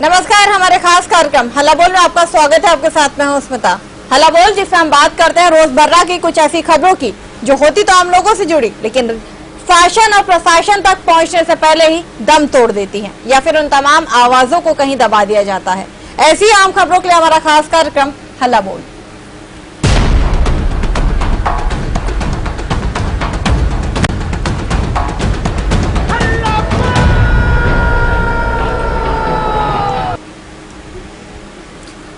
नमस्कार, हमारे खास कार्यक्रम हल्ला बोल में आपका स्वागत है। आपके साथ में हूं स्मिता। हल्ला बोल जिसमें हम बात करते हैं रोजमर्रा की कुछ ऐसी खबरों की जो होती तो आम लोगों से जुड़ी, लेकिन शासन और प्रशासन तक पहुंचने से पहले ही दम तोड़ देती हैं या फिर उन तमाम आवाजों को कहीं दबा दिया जाता है। ऐसी आम खबरों के लिए हमारा खास कार्यक्रम हल्ला बोल।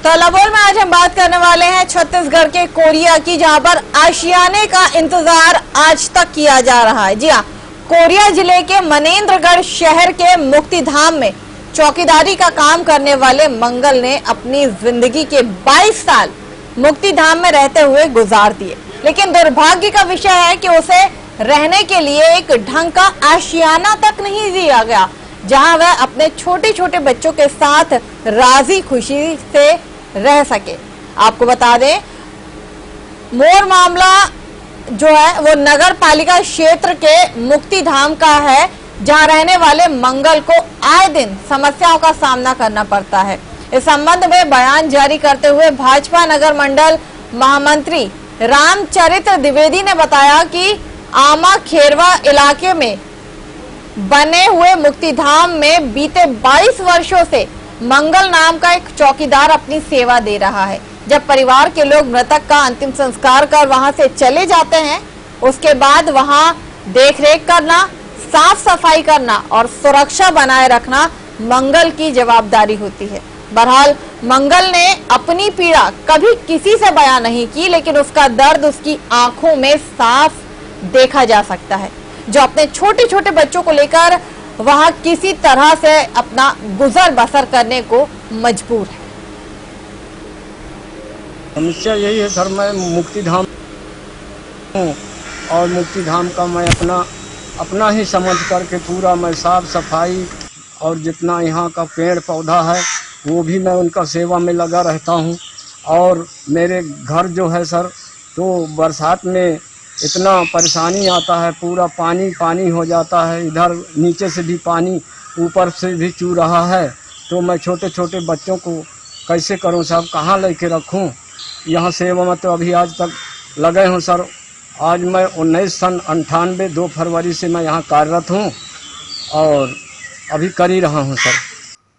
तो हल्ला बोल में आज हम बात करने वाले हैं छत्तीसगढ़ के कोरिया की, जहां पर आशियाने का इंतजार आज तक किया जा रहा है। जी हाँ, कोरिया जिले के मनेन्द्रगढ़ शहर के मुक्तिधाम में चौकीदारी का काम करने वाले मंगल ने अपनी जिंदगी के 22 साल मुक्तिधाम में रहते हुए गुजार दिए, लेकिन दुर्भाग्य का विषय है कि उसे रहने के लिए एक ढंग का आशियाना तक नहीं दिया गया, जहां वह अपने छोटे छोटे बच्चों के साथ राजी खुशी से रह सके। आपको बता दें, मोर मामला जो है वो नगर पालिका क्षेत्र के मुक्तिधाम का है, जहां रहने वाले मंगल को आए दिन समस्याओं का सामना करना पड़ता है। इस संबंध में बयान जारी करते हुए भाजपा नगर मंडल महामंत्री रामचरित्र द्विवेदी ने बताया कि आमा खेरवा इलाके में बने हुए मुक्तिधाम में बीते 22 वर्षों से मंगल नाम का एक चौकीदार अपनी सेवा दे रहा है। जब परिवार के लोग मृतक का अंतिम संस्कार कर वहां से चले जाते हैं, उसके बाद वहां देखरेख करना, साफ सफाई करना और सुरक्षा बनाए रखना मंगल की जवाबदारी होती है। बहरहाल मंगल ने अपनी पीड़ा कभी किसी से बयां नहीं की, लेकिन उसका दर्द उसकी आंखों में साफ देखा जा सकता है, जो अपने छोटे छोटे बच्चों को लेकर वहां किसी तरह से अपना गुजर बसर करने को मजबूर है। समस्या यही है सर, मैं मुक्तिधाम हूँ और मुक्तिधाम का मैं अपना ही समझ करके पूरा मैं साफ सफाई और जितना यहाँ का पेड़ पौधा है वो भी मैं उनका सेवा में लगा रहता हूँ। और मेरे घर जो है सर, तो बरसात में इतना परेशानी आता है, पूरा पानी पानी हो जाता है, इधर नीचे से भी पानी ऊपर से भी चू रहा है। तो मैं छोटे छोटे बच्चों को कैसे करूं साहब, कहाँ लेके रखूं? यहाँ सेवा में तो अभी आज तक लगे हूं सर। आज मैं 1998 2 फरवरी से मैं यहाँ कार्यरत हूँ और अभी कर ही रहा हूँ सर।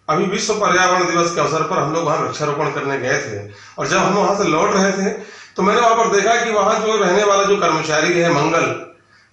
अभी विश्व पर्यावरण दिवस के अवसर पर हम लोग वहाँ वृक्षारोपण करने गए थे और जब हम वहाँ से लौट रहे थे तो मैंने वहां पर देखा कि वहां जो रहने वाला जो कर्मचारी है मंगल,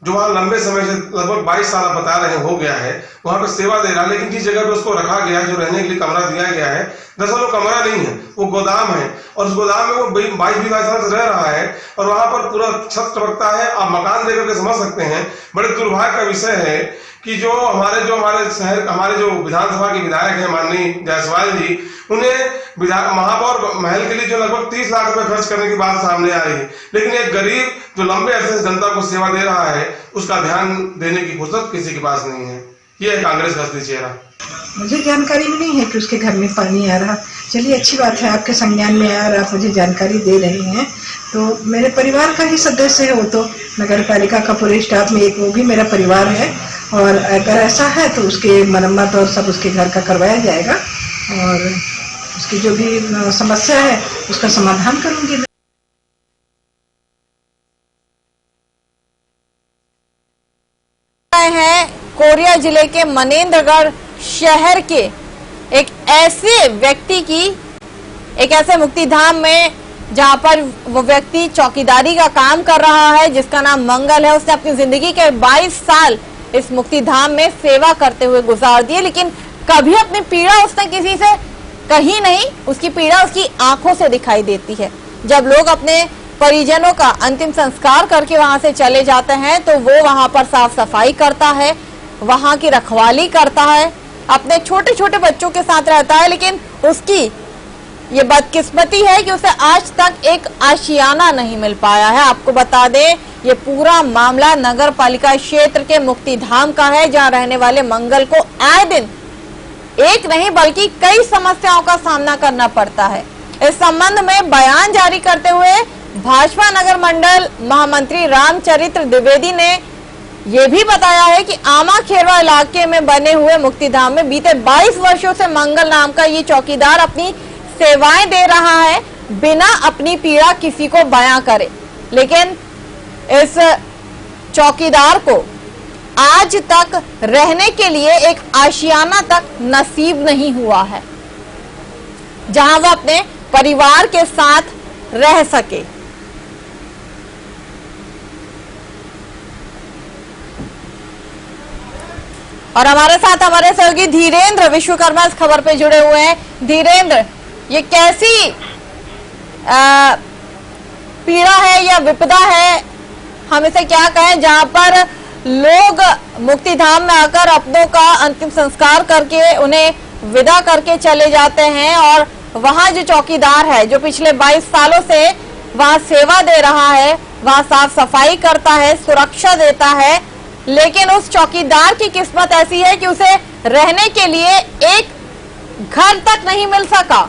जो वहां लंबे समय से लगभग 22 साल बता रहे हो गया है वहां पर सेवा दे रहा है, लेकिन जिस जगह पे उसको रखा गया है, जो रहने के लिए कमरा दिया गया है, दरअसल वो कमरा नहीं है, वो गोदाम है। और उस गोदाम में वो 22 साल से रह रहा है और वहां पर पूरा छत टपकता है। आप मकान देख करके समझ सकते हैं। बड़े दुर्भाग्य का विषय है कि जो हमारे शहर हमारे जो विधानसभा के विधायक हैं माननीय जायसवाल जी, उन्हें महापौर महल के लिए जो लगभग 30 लाख रुपए खर्च करने की बात सामने आ रही है, लेकिन एक गरीब जो लंबे अरसे से जनता को सेवा दे रहा है उसका ध्यान देने की फुर्सत किसी के पास नहीं है। ये है कांग्रेस का असली चेहरा। मुझे जानकारी भी नहीं है कि उसके घर में पानी आ रहा। चलिए अच्छी बात है, आपके संज्ञान में आया और आप मुझे जानकारी दे रहे हैं। तो मेरे परिवार का ही सदस्य है वो, तो नगर पालिका का पूरे स्टाफ में एक वो भी मेरा परिवार है। और अगर ऐसा है तो उसके मरम्मत और सब उसके घर का करवाया जाएगा और उसकी जो भी समस्या है उसका समाधान करूंगी। है कोरिया जिले के मनेन्द्रगढ़ शहर के एक ऐसे व्यक्ति की, एक ऐसे मुक्तिधाम में जहां पर वो व्यक्ति चौकीदारी का काम कर रहा है, जिसका नाम मंगल है। उसने अपनी जिंदगी के 22 साल इस मुक्तिधाम में सेवा करते हुए गुजार दिए, लेकिन कभी अपनी पीड़ा उसने किसी से कहीं नहीं। उसकी पीड़ा उसकी आंखों से दिखाई देती है। जब लोग अपने परिजनों का अंतिम संस्कार करके वहां से चले जाते हैं तो वो वहां पर साफ सफाई करता है, वहां की रखवाली करता है, अपने छोटे छोटे बच्चों के साथ रहता है। लेकिन उसकी ये बदकिस्मती है कि उसे आज तक एक आशियाना नहीं मिल पाया है। आपको बता दें, ये पूरा मामला नगर पालिका क्षेत्र के मुक्तिधाम का है, जहां रहने वाले मंगल को आए दिन एक नहीं बल्कि कई समस्याओं का सामना करना पड़ता है। इस संबंध में बयान जारी करते हुए भाजपा नगर मंडल महामंत्री रामचरित्र द्विवेदी ने ये भी बताया है कि आमा खेरवा इलाके में बने हुए मुक्तिधाम में बीते 22 वर्षों से मंगल नाम का ये चौकीदार अपनी सेवाएं दे रहा है, बिना अपनी पीड़ा किसी को बयां करे। लेकिन इस चौकीदार को आज तक रहने के लिए एक आशियाना तक नसीब नहीं हुआ है, जहां वह अपने परिवार के साथ रह सके। और हमारे साथ हमारे सहयोगी धीरेन्द्र विश्वकर्मा इस खबर पे जुड़े हुए हैं। धीरेन्द्र, ये कैसी पीड़ा है या विपदा है, हम इसे क्या कहें, जहां पर लोग मुक्तिधाम में आकर अपनों का अंतिम संस्कार करके उन्हें विदा करके चले जाते हैं, और वहां जो चौकीदार है जो पिछले 22 सालों से वहां सेवा दे रहा है, वहां साफ सफाई करता है, सुरक्षा देता है, लेकिन उस चौकीदार की किस्मत ऐसी है कि उसे रहने के लिए एक घर तक नहीं मिल सका।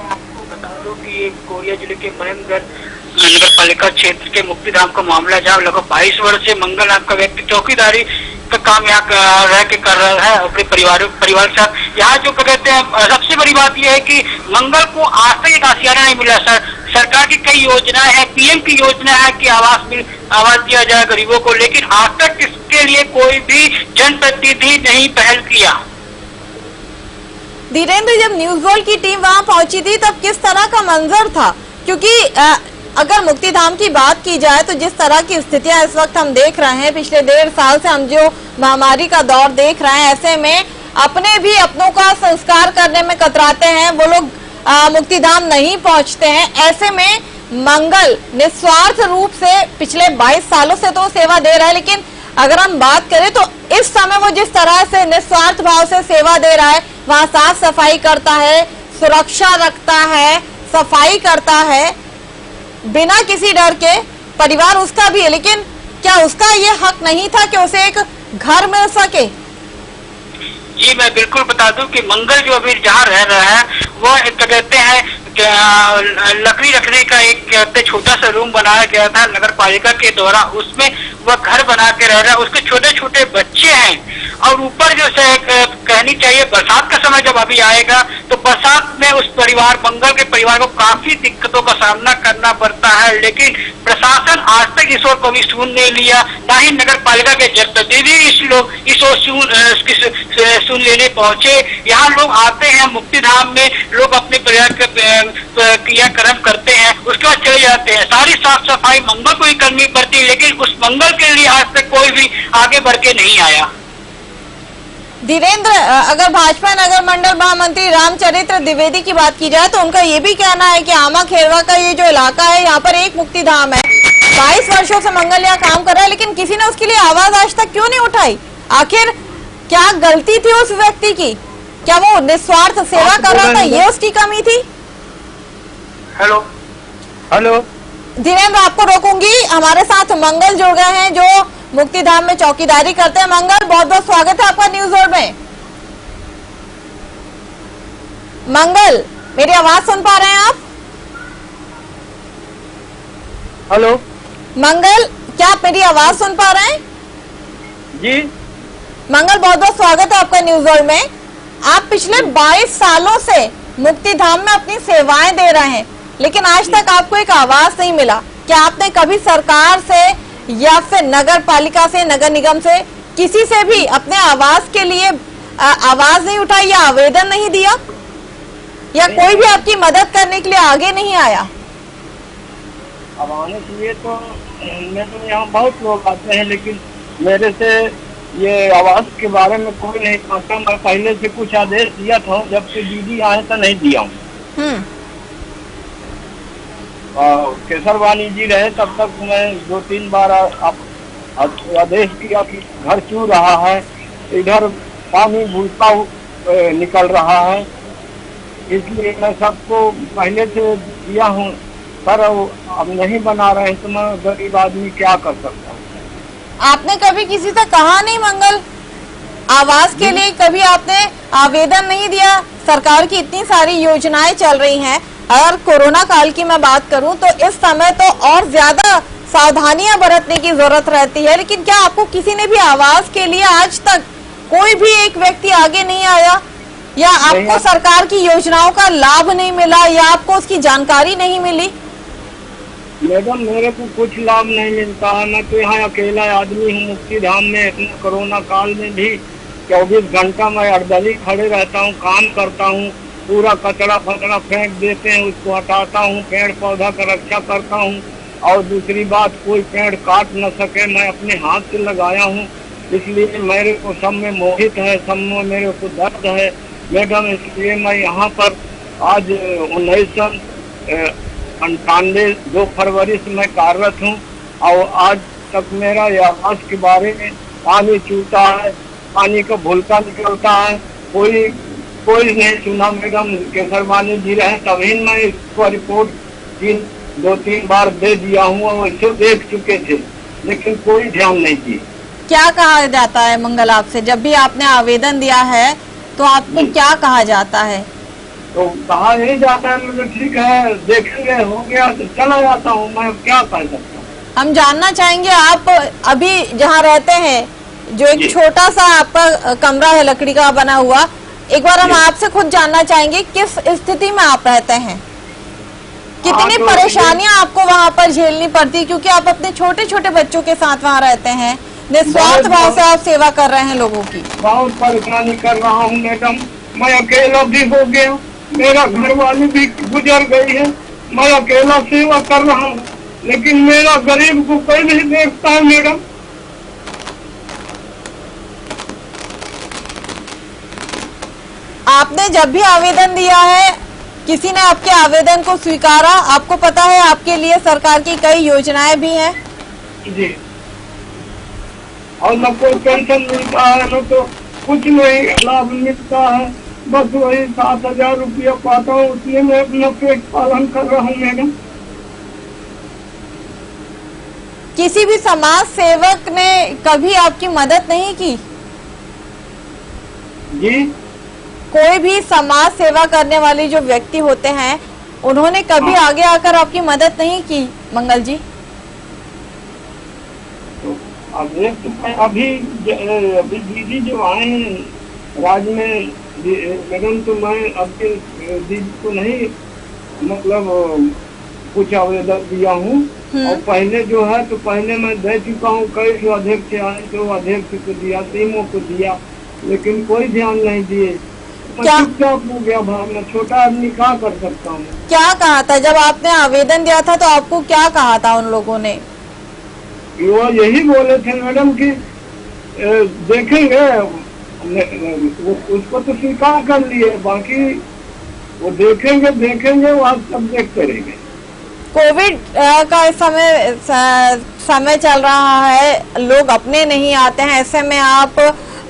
आपको बता दूं कि ये कोरिया जिले के मनेंद्रगढ़ नगर पालिका क्षेत्र के मुक्तिधाम का मामला, जहाँ लगभग 22 वर्ष से मंगल नाम का व्यक्ति चौकीदारी का काम यहाँ रह के कर रहा है अपने परिवार के साथ। यहाँ जो कहते हैं, सबसे बड़ी बात यह है कि मंगल को आज तक एक आशियाना नहीं मिला। सरकार की कई योजनाएं हैं, पीएम की योजना है कि आवास दिया जाए गरीबों को, लेकिन आज तक इसके लिए कोई भी जनप्रतिनिधि नहीं पहल किया। धीरेन्द्र, जब न्यूज वर्ल्ड की टीम वहां पहुंची थी तब किस तरह का मंजर था? क्योंकि अगर मुक्तिधाम की बात की जाए तो जिस तरह की स्थितियां इस वक्त हम देख रहे हैं, पिछले 1.5 साल से हम जो महामारी का दौर देख रहे हैं, ऐसे में अपने भी अपनों का संस्कार करने में कतराते हैं, वो लोग मुक्तिधाम नहीं पहुंचते हैं। ऐसे में मंगल निस्वार्थ रूप से पिछले 22 सालों से तो सेवा दे रहा है, लेकिन अगर हम बात करें तो इस समय वो जिस तरह से निस्वार्थ भाव से सेवा दे रहा है, वहां साफ सफाई करता है, सुरक्षा रखता है, सफाई करता है बिना किसी डर के। परिवार उसका भी है, लेकिन क्या उसका ये हक नहीं था कि उसे एक घर मिल सके? जी मैं बिल्कुल बता दूं कि मंगल जो अभी जहाँ रह रहा है वो क्या कहते हैं, लकड़ी रखने का एक कहते छोटा सा रूम बनाया गया था नगर पालिका के द्वारा, उसमें वह घर बना के रह रहा है। उसके छोटे छोटे बच्चे हैं, और ऊपर जो कहनी चाहिए बरसात का समय जब अभी आएगा तो बरसात में उस परिवार मंगल के परिवार को काफी दिक्कतों का सामना करना पड़ता है। लेकिन प्रशासन आज तक इस ओर कभी सुन नहीं लिया, ना ही नगर पालिका के जनप्रतिनिधि इस ओर सुन लेने पहुंचे। यहाँ लोग आते हैं मुक्तिधाम में, लोग अपने परिवार क्रियाक्रम करते हैं, उसके बाद चले जाते हैं। सारी साफ सफाई मंगल को ही करनी पड़ती है, लेकिन उस मंगल के लिए आज तक कोई भी आगे बढ़ के नहीं आया। धीरेन्द्र, अगर भाजपा नगर मंडल महामंत्री रामचरित्र द्विवेदी की बात की जाए तो उनका ये भी कहना है कि आमा खेरवा का ये जो इलाका है, यहाँ पर एक मुक्तिधाम है, 22 वर्षों से मंगल यहाँ काम कर रहा है, लेकिन किसी ने उसके लिए आवाज आज तक क्यों नहीं उठाई? आखिर क्या गलती थी उस व्यक्ति की? क्या वो निस्वार्थ सेवा कर रहा था, ये उसकी कमी थी? हेलो धीरेन्द्र, आपको रोकूंगी। हमारे साथ मंगल जुड़ गए हैं जो मुक्तिधाम में चौकीदारी करते हैं। मंगल, बहुत बहुत स्वागत है आपका न्यूज वर्ल्ड में। मंगल, मेरी आवाज सुन पा रहे हैं आप? हेलो मंगल, क्या आप मेरी आवाज सुन पा रहे हैं? जी मंगल, बहुत बहुत स्वागत है आपका न्यूज वर्ल्ड में। आप पिछले 22 सालों से मुक्तिधाम में अपनी सेवाएं दे रहे हैं, लेकिन आज तक आपको एक आवाज नहीं मिला। क्या आपने कभी सरकार से या फिर नगर पालिका से, नगर निगम से, किसी से भी अपने आवास के लिए आवाज नहीं उठाई या आवेदन नहीं दिया, या कोई भी आपकी मदद करने के लिए आगे नहीं आया? अब आने के लिए तो यहाँ बहुत लोग आते हैं, लेकिन मेरे से ये आवास के बारे में कोई नहीं कहता। मैं पहले से कुछ आदेश दिया था, जब से दीदी आए तो नहीं दिया हूँ। केसरवानी जी रहे तब तक मैं 2-3 बार आदेश किया कि घर क्यों रहा है, इधर पानी भूलता निकल रहा है, इसलिए मैं सबको पहले से दिया हूँ। पर अब नहीं बना रहे तो मैं गरीब आदमी क्या कर सकता हूँ? आपने कभी किसी से कहा नहीं मंगल, आवास के लिए कभी आपने आवेदन नहीं दिया? सरकार की इतनी सारी योजनाएं चल रही हैं, अगर कोरोना काल की मैं बात करूं तो इस समय तो और ज्यादा सावधानियां बरतने की जरूरत रहती है, लेकिन क्या आपको किसी ने भी आवास के लिए आज तक कोई भी एक व्यक्ति आगे नहीं आया, या आपको सरकार की योजनाओं का लाभ नहीं मिला, या आपको उसकी जानकारी नहीं मिली? मैडम मेरे को कुछ लाभ नहीं मिलता है। मैं तो यहाँ अकेला आदमी हूँ मुक्ति धाम में। इतना कोरोना काल में भी 24 घंटा मैं अर्धली खड़े रहता हूँ, काम करता हूँ। पूरा कचरा फचरा फेंक देते हैं, उसको हटाता हूँ, पेड़ पौधा का रक्षा करता हूँ। और दूसरी बात, कोई पेड़ काट न सके, मैं अपने हाथ से लगाया हूँ। इसलिए मेरे को सब में मोहित है, सब में मेरे को दर्द है मैडम। इसलिए मैं यहाँ पर आज 1998 2 फरवरी से मैं कार्यरत हूँ, और आज तक मेरा आवास के बारे में पानी चूता है, पानी का भुलका निकलता है, कोई नहीं सुना मैडम। केसरवानी जी रहे तभी मैं इसको रिपोर्ट 2-3 बार दे दिया हूँ, और इसे देख चुके थे, लेकिन कोई ध्यान नहीं दिया। क्या कहा जाता है मंगल आपसे, जब भी आपने आवेदन दिया है तो आपको क्या कहा जाता है? तो कहा यही जाता है मतलब ठीक है, देखेंगे, हो गया तो चला जाता हूँ, मैं क्या कर सकता हूँ। हम जानना चाहेंगे, आप अभी जहाँ रहते हैं, जो एक छोटा सा आपका कमरा है लकड़ी का बना हुआ, एक बार हम आपसे खुद जानना चाहेंगे किस स्थिति में आप रहते हैं, कितनी परेशानियां आपको वहाँ पर झेलनी पड़ती, क्योंकि आप अपने छोटे छोटे बच्चों के साथ वहाँ रहते हैं, निस्वार्थ भाव से आप सेवा कर रहे हैं लोगों की। बहुत परेशानी कर रहा हूँ मैडम। मैं अकेला भी हो गया, मेरा घर वाली भी गुजर गई है, मैं अकेला सेवा कर रहा हूँ, लेकिन मेरा गरीब को कोई नहीं देखता है मैडम। आपने जब भी आवेदन दिया है, किसी ने आपके आवेदन को स्वीकारा? आपको पता है आपके लिए सरकार की कई योजनाएं भी हैं जी, और न कोई पेंशन मिलता है, न तो कुछ नहीं लाभ मिलता है, बस वही 7,000 रुपया पाता हूँ, उसमें मैं अपना पेट पालन कर रहा हूँ मैडम। किसी भी समाज सेवक ने कभी आपकी मदद नहीं की? जी, कोई भी समाज सेवा करने वाले जो व्यक्ति होते हैं, उन्होंने कभी आगे आकर आपकी मदद नहीं की मंगल जी? तो अभी दीदी जो आए हैं राज में मैडम, तो मैं अभी दीदी को नहीं मतलब कुछ आवेदन दिया हूँ, और पहले जो है तो पहले मैं दे चुका हूँ, कई जो अध्यक्ष आए तो अध्यक्ष को दिया, टीमों को दिया, लेकिन कोई ध्यान नहीं दिए। चुपचाप हो गया, मैं छोटा आदमी क्या कर सकता हूँ। क्या कहा था जब आपने आवेदन दिया था, तो आपको क्या कहा था उन लोगों ने? वो यही बोले थे मैडम कि देखेंगे, उसको तो स्वीकार कर लिए, बाकी वो देखेंगे वो आज सब देख करेंगे। कोविड का समय चल रहा है, लोग अपने नहीं आते हैं, ऐसे में आप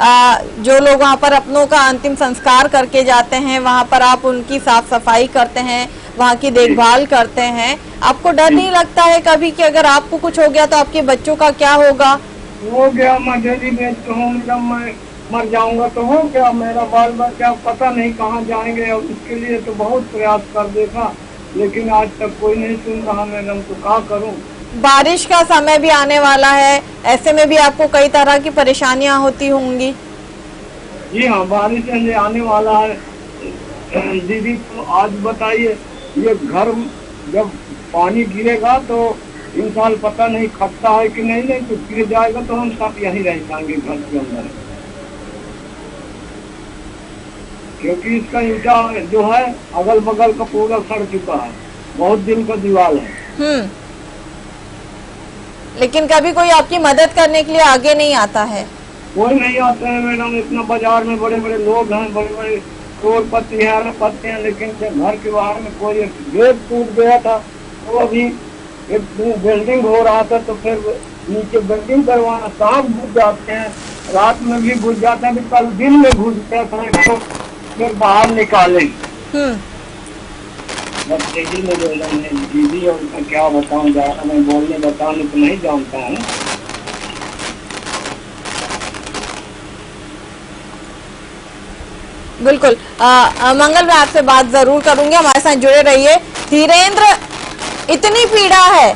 जो लोग वहाँ पर अपनों का अंतिम संस्कार करके जाते हैं, वहाँ पर आप उनकी साफ सफाई करते हैं, वहाँ की देखभाल करते हैं, आपको डर नहीं लगता है कभी कि अगर आपको कुछ हो गया तो आपके बच्चों का क्या होगा? हो गया, मैं डेली बेच हूँ, जब मैं मर जाऊंगा तो हो गया, मेरा बाल बच्चा पता नहीं कहाँ जाएंगे, और उसके लिए तो बहुत प्रयास कर देखा, लेकिन आज तक कोई नहीं सुन रहा मैडम, तो क्या करूँ। बारिश का समय भी आने वाला है, ऐसे में भी आपको कई तरह की परेशानियां होती होंगी। जी हाँ, बारिश आने वाला है दीदी। तो आज बताइए, ये घर जब पानी गिरेगा तो इंसान पता नहीं खटता है कि नहीं तो गिर जाएगा, तो हम सब यहीं रह जाएंगे घर के अंदर, क्योंकि इसका ईंटा जो है अगल बगल का पूरा सड़ चुका है, बहुत दिन का दीवार है। लेकिन कभी कोई आपकी मदद करने के लिए आगे नहीं आता है? कोई नहीं आता है मैडम। इतना बाजार में बड़े बड़े लोग हैं, बड़े बड़े करोड़पति हैं, अरबपति हैं, लेकिन जब घर के बाहर में कोई गेट टूट गया था, तो अभी एक बिल्डिंग हो रहा था, तो फिर नीचे बिल्डिंग करवाना, सांप घुस जाते हैं, रात में भी घुस जाते हैं, कल दिन में घुस गया था, तो फिर बाहर निकाले। बस यही निवेदन है दीदी, और मैं क्या बताऊँ, ज़्यादा मैं बोलने बताने तो नहीं जानता हूँ। बिल्कुल मंगल, मैं आपसे बात जरूर करूंगी, हमारे साथ जुड़े रहिए। धीरेन्द्र, इतनी पीड़ा है,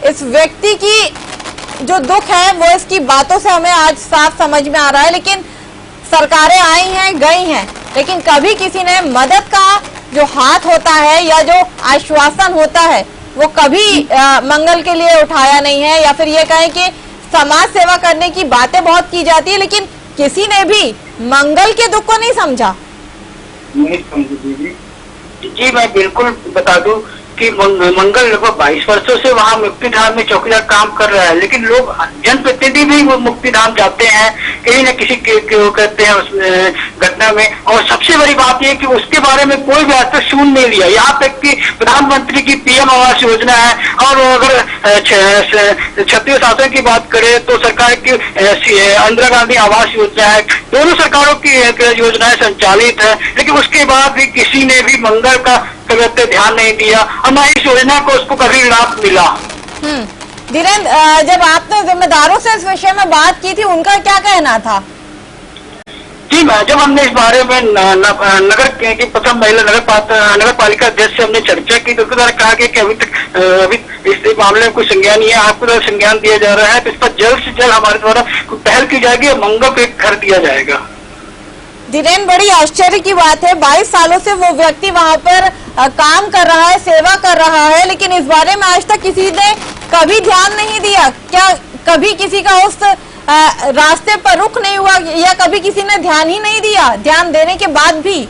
इस व्यक्ति की जो दुख है वो इसकी बातों से हमें आज साफ समझ में आ रहा है। लेकिन सरकारें आई हैं, गई हैं, लेकिन कभी किसी ने मदद का जो हाथ होता है या जो आश्वासन होता है वो कभी मंगल के लिए उठाया नहीं है। या फिर ये कहें कि समाज सेवा करने की बातें बहुत की जाती है, लेकिन किसी ने भी मंगल के दुख को नहीं समझा। नहीं समझी दीदी। जी मैं बिल्कुल बता दूं कि मंगल लगभग 22 वर्षों से वहाँ मुक्तिधाम में चौकीदार काम कर रहा है, लेकिन लोग जनप्रतिनिधि भी वो मुक्तिधाम जाते हैं कहीं न किसी के कहते हैं उस घटना में। और सबसे बड़ी बात यह कि उसके बारे में कोई भी आज तक सुन नहीं लिया। यहाँ तक कि प्रधानमंत्री की पीएम आवास योजना है, और अगर छत्तीस शासन की बात करें तो सरकार की इंदिरा गांधी आवास योजना है। दोनों सरकारों की योजनाएं संचालित है, लेकिन उसके बाद भी किसी ने भी मंगल का ध्यान नहीं दिया और न इस योजना को उसको कभी लाभ मिला। धीरेन्द्र, जब आपने जिम्मेदारों से इस विषय में बात की थी, उनका क्या कहना था? जी मैं जब हमने इस बारे में नगर की प्रथम महिला नगर पालिका अध्यक्ष से हमने चर्चा की तो उसके द्वारा कहा कि अभी इस मामले में कोई संज्ञान नहीं है, आपको द्वारा संज्ञान दिया जा रहा है, तो इस पर जल्द से जल्द हमारे द्वारा पहल की जाएगी और मंगल को एक घर दिया जाएगा। धीरेन्द्र, बड़ी आश्चर्य की बात है, 22 सालों से वो व्यक्ति वहां पर काम कर रहा है, सेवा कर रहा है, लेकिन इस बारे में आज तक किसी ने कभी ध्यान नहीं दिया। क्या कभी किसी का उस रास्ते पर रुख नहीं हुआ या कभी किसी ने ध्यान ही नहीं दिया, ध्यान देने के बाद भी?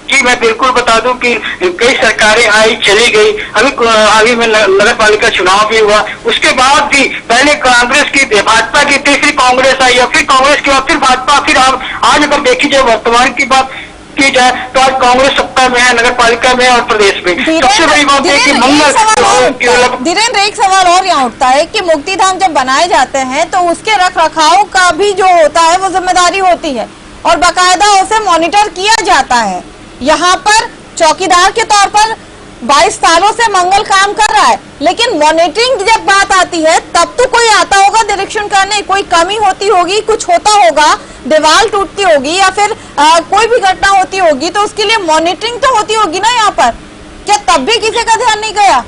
जी मैं बिल्कुल बता दूं कि कई सरकारें आई चली गई। अभी में नगर पालिका चुनाव भी हुआ, उसके बाद भी पहले कांग्रेस की भाजपा की थी, फिर कांग्रेस आई, और फिर कांग्रेस के बाद फिर भाजपा, फिर आज अगर देखी जाए वर्तमान की बात की जाए तो आज कांग्रेस सत्ता में है, नगर पालिका में और प्रदेश में। सबसे बड़ी बात है कि धीरेन्द्र, एक सवाल और यहाँ उठता है कि मुक्तिधाम जब बनाए जाते हैं तो उसके रख रखाव का भी जो होता है वो जिम्मेदारी होती है और बाकायदा उसे मॉनिटर किया जाता है। यहाँ पर चौकीदार के तौर पर 22 सालों से मंगल काम कर रहा है, लेकिन मॉनिटरिंग जब बात आती है तब तो कोई आता होगा निरीक्षण करने, कोई कमी होती होगी, कुछ होता होगा, दीवार टूटती होगी या फिर कोई भी घटना होती होगी, तो उसके लिए मॉनिटरिंग तो होती होगी ना यहाँ पर। क्या तब भी किसी का ध्यान नहीं गया?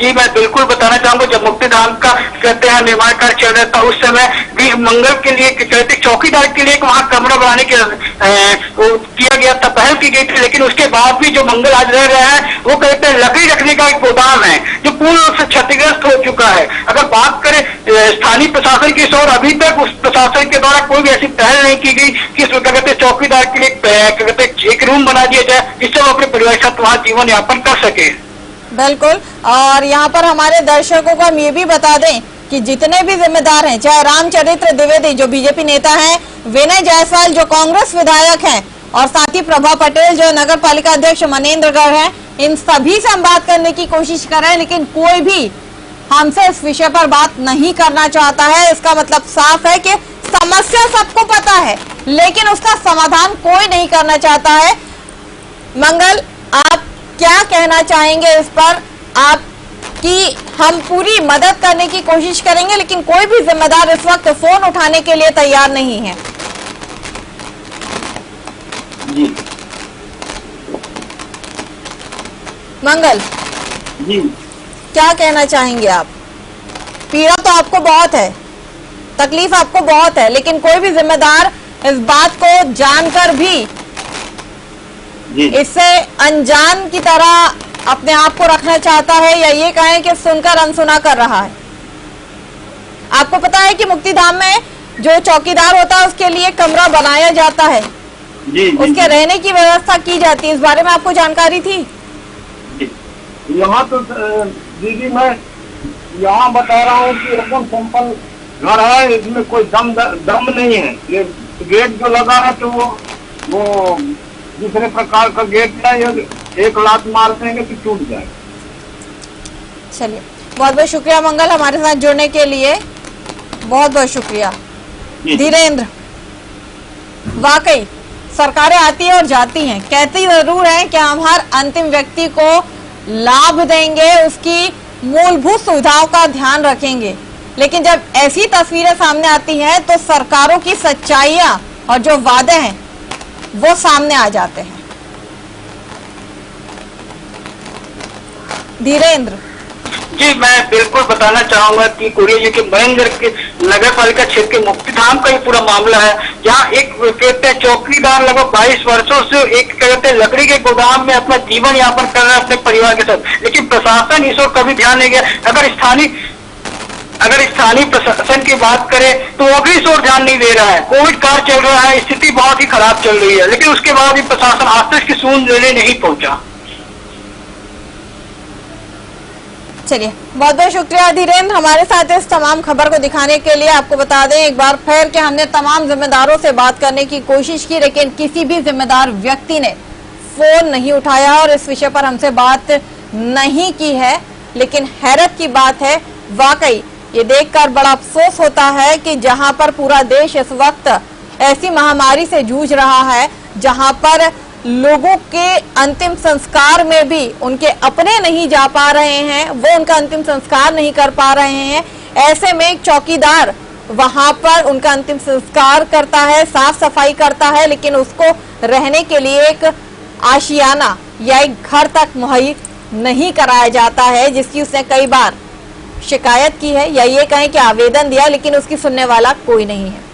जी मैं बिल्कुल बताना चाहूंगा, जब मुक्तिधाम का कहते हैं निर्माण कार्य चल रहा था उस समय भी मंगल के लिए कहते चौकीदार के लिए वहाँ कमरा बनाने के किया गया था, पहल की गई थी, लेकिन उसके बाद भी जो मंगल आज रह रहा है वो कहते हैं लकड़ी रखने का एक गोदाम है जो पूर्ण रूप से क्षतिग्रस्त हो चुका है। अगर बात करें स्थानीय प्रशासन की ओर, अभी तक उस प्रशासन के द्वारा कोई भी ऐसी पहल नहीं की गई कि कहते चौकीदार के लिए कहते एक रूम बना दिया जाए जिससे वो अपने परिवार के साथ वहाँ जीवन यापन कर सके। बिल्कुल, और यहाँ पर हमारे दर्शकों को हम ये भी बता दें कि जितने भी जिम्मेदार हैं, चाहे रामचरित्र द्विवेदी जो बीजेपी नेता हैं, विनय जायसवाल जो कांग्रेस विधायक हैं, और साथ ही प्रभा पटेल जो नगर पालिका अध्यक्ष मनेंद्रगढ़ हैं, इन सभी से हम बात करने की कोशिश कर रहे हैं, लेकिन कोई भी हमसे इस विषय पर बात नहीं करना चाहता है। इसका मतलब साफ है कि समस्या सबको पता है, लेकिन उसका समाधान कोई नहीं करना चाहता है। मंगल, आप क्या कहना चाहेंगे इस पर? आपकी हम पूरी मदद करने की कोशिश करेंगे, लेकिन कोई भी जिम्मेदार इस वक्त फोन उठाने के लिए तैयार नहीं है। जी मंगल जी क्या कहना चाहेंगे आप? पीड़ा तो आपको बहुत है, तकलीफ आपको बहुत है, लेकिन कोई भी जिम्मेदार इस बात को जानकर भी इससे अनजान की तरह अपने आप को रखना चाहता है, या ये कहें कि सुनकर अनसुना कर रहा है। आपको पता है कि मुक्तिधाम में जो चौकीदार होता है उसके लिए कमरा बनाया जाता है, उसके रहने की व्यवस्था की जाती है, इस बारे में आपको जानकारी थी? यहाँ तो दीदी मैं यहाँ बता रहा हूँ कि एकदम सिंपल घर है, इसमें कोई दम नहीं है। ये गेट जो लगा है तो वो दूसरे प्रकार का गेट है, एक लात मार देंगे तो टूट जाएगा। चलिए, बहुत बहुत शुक्रिया मंगल, हमारे साथ जुड़ने के लिए बहुत बहुत शुक्रिया। धीरेन्द्र, वाकई सरकारें आती है और जाती हैं, कहती जरूर है कि हम हर अंतिम व्यक्ति को लाभ देंगे, उसकी मूलभूत सुविधाओं का ध्यान रखेंगे, लेकिन जब ऐसी तस्वीरें सामने आती हैं तो सरकारों की सच्चाइयां और जो वादे हैं वो सामने आ जाते हैं। धीरेन्द्र, जी, मैं बिल्कुल बताना चाहूंगा कि कोरिया जिले के मनेंद्र के नगर पालिका क्षेत्र के मुक्तिधाम का ये पूरा मामला है, जहाँ एक कहते हैं चौकीदार लगभग 22 वर्षों से एक कहते हैं लकड़ी के गोदाम में अपना जीवन यापन कर रहा है अपने परिवार के साथ, लेकिन प्रशासन इस ओर कभी ध्यान नहीं गया। अगर स्थानीय प्रशासन की बात करें तो वो भी इस ओर ध्यान नहीं दे रहा है। कोविड काल चल रहा है, स्थिति बहुत ही खराब चल रही है, लेकिन उसके बाद भी प्रशासन आज तक इसकी सूंद लेने नहीं पहुंचा। चलिए, बहुत बहुत शुक्रिया धीरेन्द्र हमारे साथ इस तमाम खबर को दिखाने के लिए। आपको बता दें एक बार फिर कि हमने तमाम जिम्मेदारों से बात करने की कोशिश की, लेकिन किसी भी जिम्मेदार व्यक्ति ने फोन नहीं उठाया और इस विषय पर हमसे बात नहीं की है। लेकिन हैरत की बात है, वाकई ये देखकर बड़ा अफसोस होता है कि जहां पर पूरा देश इस वक्त ऐसी महामारी से जूझ रहा है, जहां पर लोगों के अंतिम संस्कार में भी उनके अपने नहीं जा पा रहे हैं, वो उनका अंतिम संस्कार नहीं कर पा रहे हैं। ऐसे में एक चौकीदार वहां पर उनका अंतिम संस्कार करता है, साफ सफाई करता है, लेकिन उसको रहने के लिए एक आशियाना या एक घर तक मुहैया नहीं कराया जाता है, जिसकी उसने कई बार शिकायत की है या ये कहें कि आवेदन दिया, लेकिन उसकी सुनने वाला कोई नहीं है।